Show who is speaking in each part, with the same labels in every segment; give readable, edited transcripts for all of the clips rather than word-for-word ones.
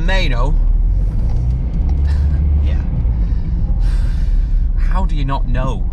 Speaker 1: may know. Yeah. How do you not know?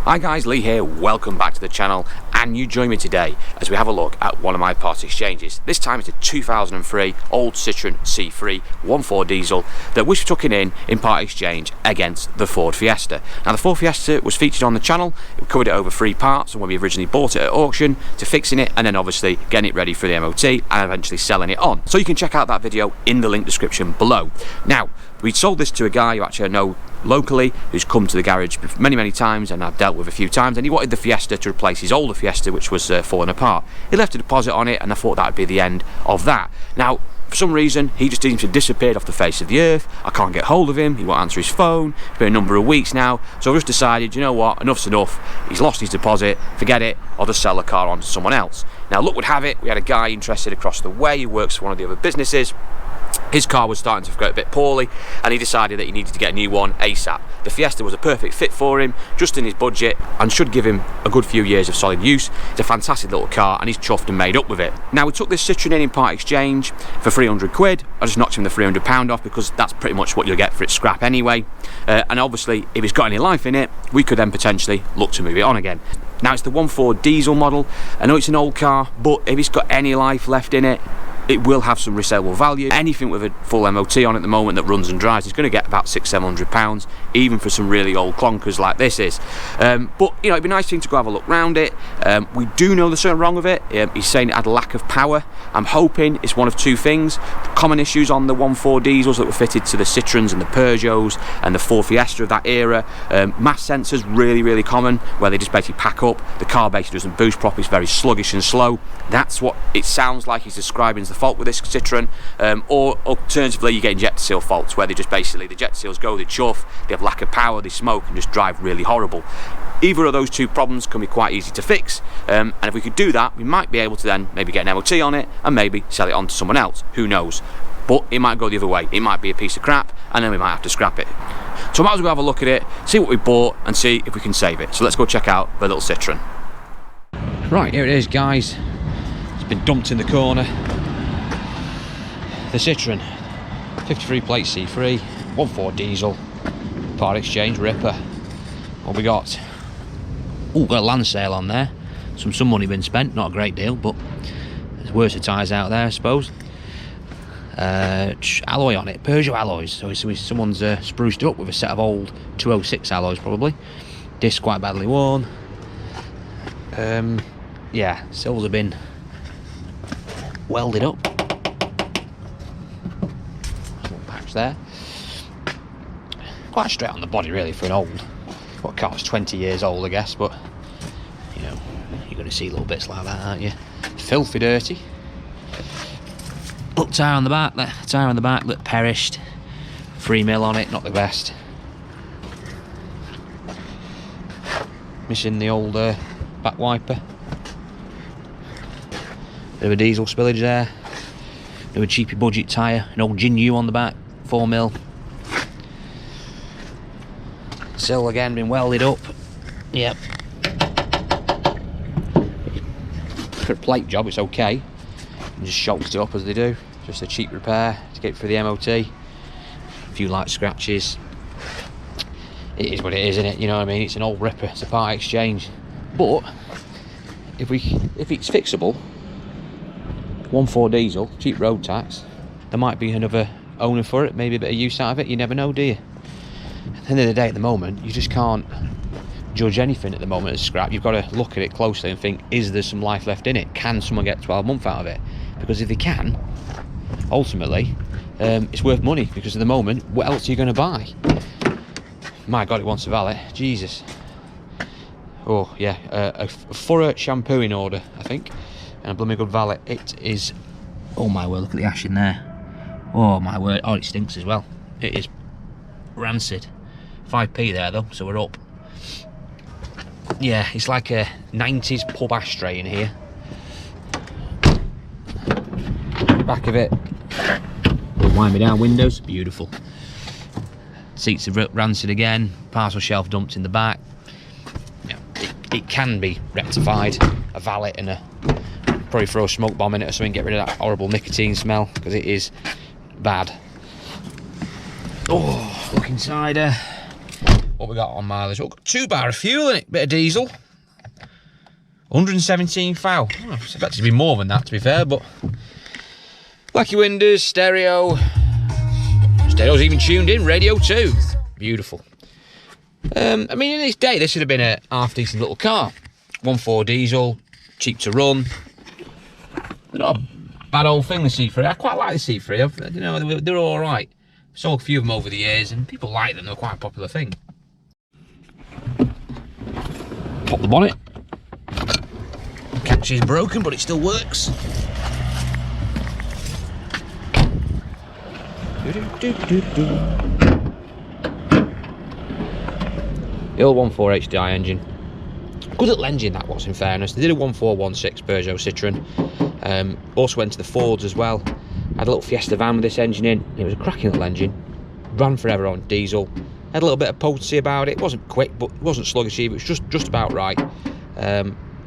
Speaker 1: Hi guys, Lee here, welcome back to the channel, and you join me today as we have a look at one of my part exchanges. This time it's a 2003 old Citroen C3 1.4 diesel that we're tucking in part exchange against the Ford Fiesta. Now the Ford Fiesta was featured on the channel. We covered it over 3 parts, from when we originally bought it at auction to fixing it, and then obviously getting it ready for the MOT and eventually selling it on. So you can check out that video in the link description below. Now, we sold this to a guy who actually I know locally, who's come to the garage many times and I've dealt with a few times, and he wanted the Fiesta to replace his older Fiesta, which was falling apart. He left a deposit on it, and I thought that would be the end of that. Now, for some reason, he just seems to have disappeared off the face of the earth. I can't get hold of him, he won't answer his phone. It's been a number of weeks now, so I just decided, you know what, enough's enough. He's lost his deposit, forget it, I'll just sell the car on to someone else. Now, luck would have it, we had a guy interested across the way who works for one of the other businesses. His car was starting to go a bit poorly, and he decided that he needed to get a new one ASAP. The Fiesta was a perfect fit for him, just in his budget, and should give him a good few years of solid use. It's a fantastic little car, and he's chuffed and made up with it. Now, we took this Citroen in part exchange for 300 quid. I just knocked him the £300 off, because that's pretty much what you'll get for its scrap anyway. And obviously, if it's got any life in it, we could then potentially look to move it on again. Now, it's the 1.4 diesel model. I know it's an old car, but if it's got any life left in it, it will have some resaleable value. Anything with a full MOT on at the moment that runs and drives is going to get about £600–700, even for some really old clonkers like this is. But you know, it'd be a nice thing to go have a look round it. We do know there's something wrong with it. He's saying it had a lack of power. I'm hoping it's one of 2 things. The common issues on the 1.4 diesels that were fitted to the Citroens and the Peugeots and the Ford Fiesta of that era. Mass sensors, really common, where they just basically pack up. The car basically doesn't boost properly, it's very sluggish and slow. That's what it sounds like he's describing as the fault with this Citroen. Or alternatively, you get injector seal faults, where they just basically, the jet seals go, they chuff, they have lack of power, they smoke and just drive really horrible. Either of those 2 problems can be quite easy to fix, and if we could do that, we might be able to then maybe get an MOT on it and maybe sell it on to someone else, who knows. But it might go the other way, it might be a piece of crap and then we might have to scrap it. So I might as well have a look at it, see what we bought and see if we can save it. So let's go check out the little Citroen. Right, here it is guys, it's been dumped in the corner. The Citroen 53 plate C3 1.4 diesel part exchange ripper. What we got? Oh, got a land sale on there, some money been spent, not a great deal, but there's worse tyres out there I suppose. Alloy on it, Peugeot alloys, so someone's spruced it up with a set of old 206 alloys probably. Disc quite badly worn. Yeah, sills have been welded up. Patch there. Quite straight on the body really for an old, what car's 20 years old I guess, but you know, you're going to see little bits like that, aren't you? Filthy dirty. Look, tyre on the back, look perished. 3mm on it, not the best. Missing the old back wiper. Bit of a diesel spillage there. Bit of a cheapy budget tyre, an old Ginu on the back, 4mm. Sill again, been welded up. Yep. For a plate job, it's okay. And just shocks it up as they do. Just a cheap repair to get for the MOT. A few light scratches. It is what it is, isn't it? You know what I mean? It's an old ripper. It's a part exchange. But if it's fixable, 1.4 diesel, cheap road tax, there might be another owner for it. Maybe a bit of use out of it. You never know, do you? At the end of the day, at the moment, you just can't judge anything at the moment as scrap. You've got to look at it closely and think, is there some life left in it? Can someone get 12 months out of it? Because if they can, ultimately, it's worth money, because at the moment, what else are you going to buy? My God, it wants a valet. Jesus. Oh, yeah, a thorough shampoo in order, I think. And a blooming good valet. It is, oh my word, look at the ash in there. Oh my word, oh, it stinks as well. It is rancid. 5p there though, so we're up. Yeah, it's like a 90s pub ashtray in here. Back of it, wind me down windows, beautiful. Seats are rancid again, parcel shelf dumped in the back. Yeah, it can be rectified. A valet and probably throw a smoke bomb in it or something, get rid of that horrible nicotine smell, because it is bad. Oh, look inside her. What we got on mileage? Oh, got 2 bar of fuel in it, bit of diesel. 117 thou. Oh, I expected to be more than that, to be fair, but lucky windows, stereo. Stereo's even tuned in, radio too. Beautiful. I mean, in this day, this would have been a half-decent little car. 1.4 diesel, cheap to run. Not a bad old thing, the C3. I quite like the C3. You know, they're all right. Sold a few of them over the years, and people like them. They're quite a popular thing. Pop the bonnet. Catch is broken, but it still works. The old 1.4 HDI engine. Good little engine that was, in fairness. They did a 1.416 Peugeot Citroen. Also went to the Fords as well. Had a little Fiesta van with this engine in. It was a cracking little engine. Ran forever on diesel. Had a little bit of potency about it. It wasn't quick, but it wasn't sluggish either. It was just about right.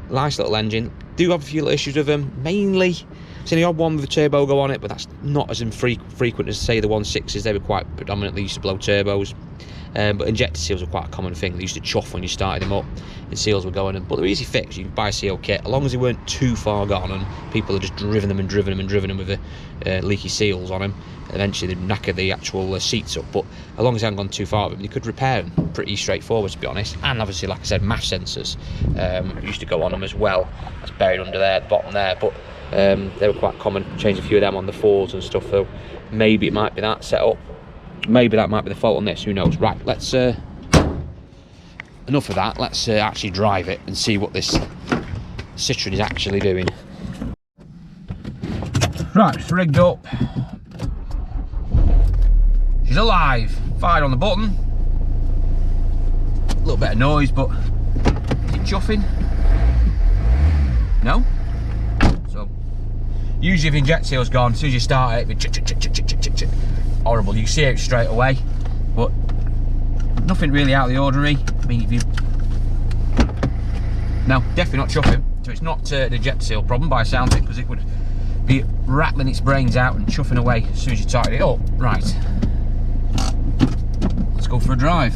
Speaker 1: Nice little engine. Do have a few little issues with them. Mainly, seen the odd one with a turbo go on it, but that's not as frequent as, say, the 1.6s. They were quite predominantly used to blow turbos. But injector seals were quite a common thing. They used to chuff when you started them up, and seals were going in. But they're easy fix. You can buy a seal kit, as long as they weren't too far gone and people had just driven them with the leaky seals on them. Eventually they'd knacker the actual seats up, but as long as they hadn't gone too far with them, you could repair them pretty straightforward, to be honest. And obviously, like I said, MAF sensors used to go on them as well. That's buried under there, the bottom there, but they were quite common. Changed a few of them on the Fords and stuff, so maybe it might be that set up. Maybe that might be the fault on this, who knows. Right, let's enough of that. Let's actually drive it and see what this Citroen is actually doing. Right, it's rigged up. She's alive. Fired on the button. A little bit of noise, but is it chuffing? No? So usually if the inject seal's gone, as soon as you start it, chick. Horrible. You can see it straight away, but nothing really out of the ordinary. I mean, if you... No, definitely not chuffing. So it's not the injector seal problem by the sound of it, because it would be rattling its brains out and chuffing away as soon as you tighten it up. Right. Let's go for a drive.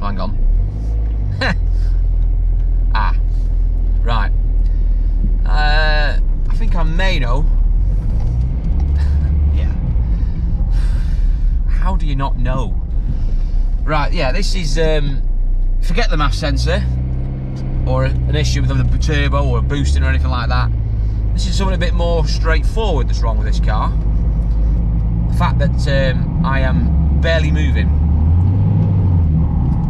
Speaker 1: Hang on. Ah. Right. I think I may know. How do you not know? Right, yeah, this is, forget the MAF sensor, or an issue with the turbo, or boosting, or anything like that. This is something a bit more straightforward that's wrong with this car. The fact that I am barely moving.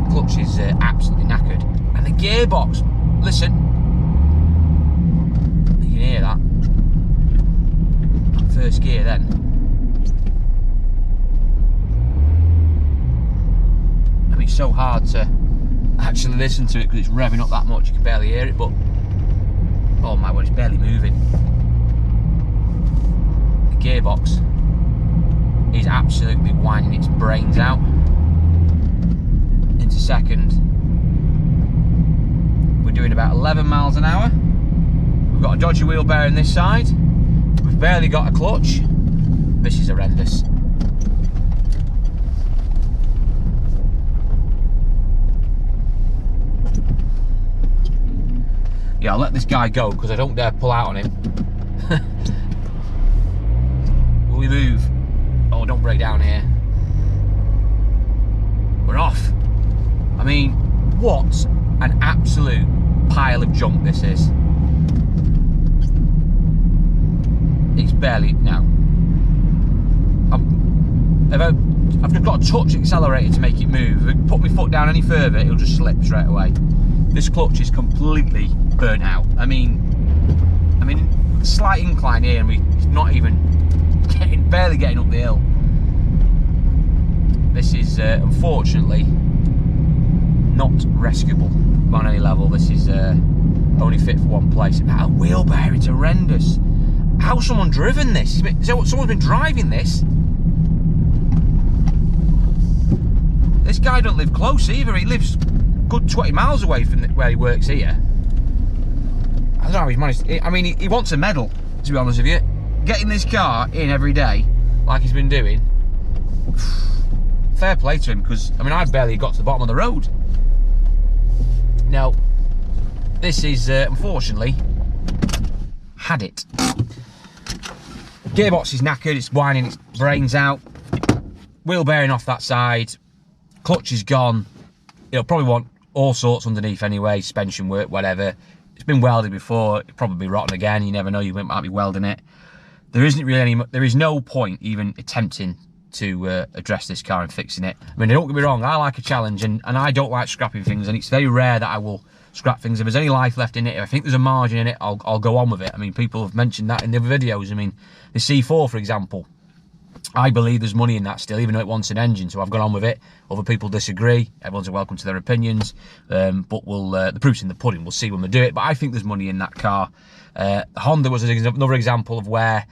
Speaker 1: The clutch is absolutely knackered. And the gearbox, listen. You can hear that. That first gear then. It's so hard to actually listen to it because it's revving up that much, you can barely hear it, but oh my word, it's barely moving. The gearbox is absolutely whining its brains out into second. We're doing about 11 miles an hour. We've got a dodgy wheel bearing this side. We've barely got a clutch. This is horrendous. Yeah, I'll let this guy go because I don't dare pull out on him. Will we move? Oh, don't break down here. We're off. I mean, what an absolute pile of junk this is. It's barely, no. I've got to touch the accelerator to make it move. If I put my foot down any further, it'll just slip straight away. This clutch is completely burnt out. I mean, slight incline here, and it's not even barely getting up the hill. This is unfortunately not rescuable on any level. This is only fit for one place. That wheel bearing's horrendous. How's someone driven this? Someone's been driving this. This guy don't live close either. He lives good 20 miles away from where he works here. I don't know how he's managed. I mean, he wants a medal, to be honest with you. Getting this car in every day, like he's been doing, fair play to him, because, I mean, I barely got to the bottom of the road. Now, this is, unfortunately, had it. Gearbox is knackered, it's whining its brains out. Wheel bearing off that side. Clutch is gone. It'll probably want all sorts underneath anyway, suspension work, whatever. It's been welded before, it'll probably be rotten again. You never know, you might be welding it. There isn't really there is no point even attempting to address this car and fixing it. I mean, don't get me wrong, I like a challenge, and I don't like scrapping things, and it's very rare that I will scrap things. If there's any life left in it, if I think there's a margin in it, I'll go on with it. I mean, people have mentioned that in the other videos. I mean, the C4, for example, I believe there's money in that still, even though it wants an engine, so I've gone on with it. Other people disagree. Everyone's welcome to their opinions, but the proof's in the pudding. We'll see when we do it, but I think there's money in that car. Honda was another example of where,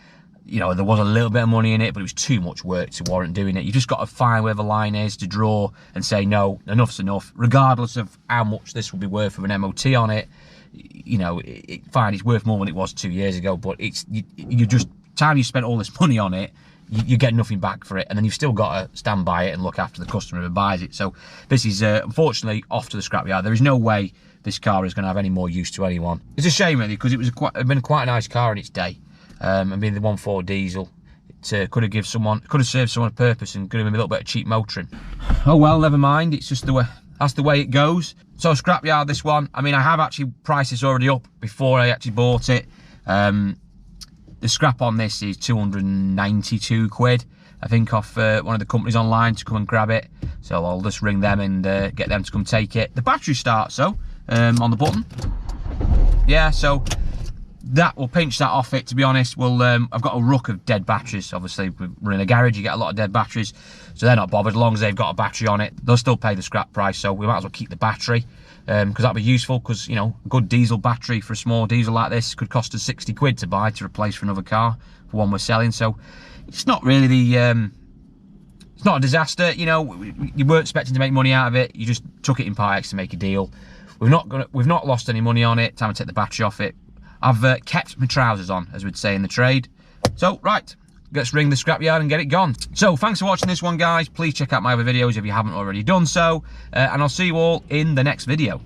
Speaker 1: you know, there was a little bit of money in it, but it was too much work to warrant doing it. You just got to find where the line is to draw and say, no, enough's enough, regardless of how much this will be worth with an MOT on it. You know, fine, it's worth more than it was 2 years ago, but it's you just, time you spent all this money on it, you get nothing back for it, and then you've still got to stand by it and look after the customer who buys it. So this is unfortunately off to the scrapyard. There is no way this car is going to have any more use to anyone. It's a shame really, because it'd been quite a nice car in its day. And being the 1.4 diesel, it could have served someone a purpose and could have been a little bit of cheap motoring. Oh well, never mind. It's just the way, that's the way it goes. So scrapyard, this one. I mean, I have actually priced this already up before I actually bought it. The scrap on this is 292 quid, I think, off one of the companies online to come and grab it. So I'll just ring them and get them to come take it. The battery starts though, on the button. Yeah, so that will pinch that off it, to be honest. Well, I've got a ruck of dead batteries. Obviously, we're in a garage, you get a lot of dead batteries, so they're not bothered as long as they've got a battery on it. They'll still pay the scrap price, so we might as well keep the battery, because that'll be useful, because, you know, a good diesel battery for a small diesel like this could cost us 60 quid to buy to replace for another car, for one we're selling. So it's not really the it's not a disaster, you know. You weren't expecting to make money out of it, you just took it in Part X to make a deal. We've not lost any money on it. Time to take the battery off it. I've kept my trousers on, as we'd say in the trade. So, right, let's ring the scrapyard and get it gone. So, thanks for watching this one, guys. Please check out my other videos if you haven't already done so. And I'll see you all in the next video.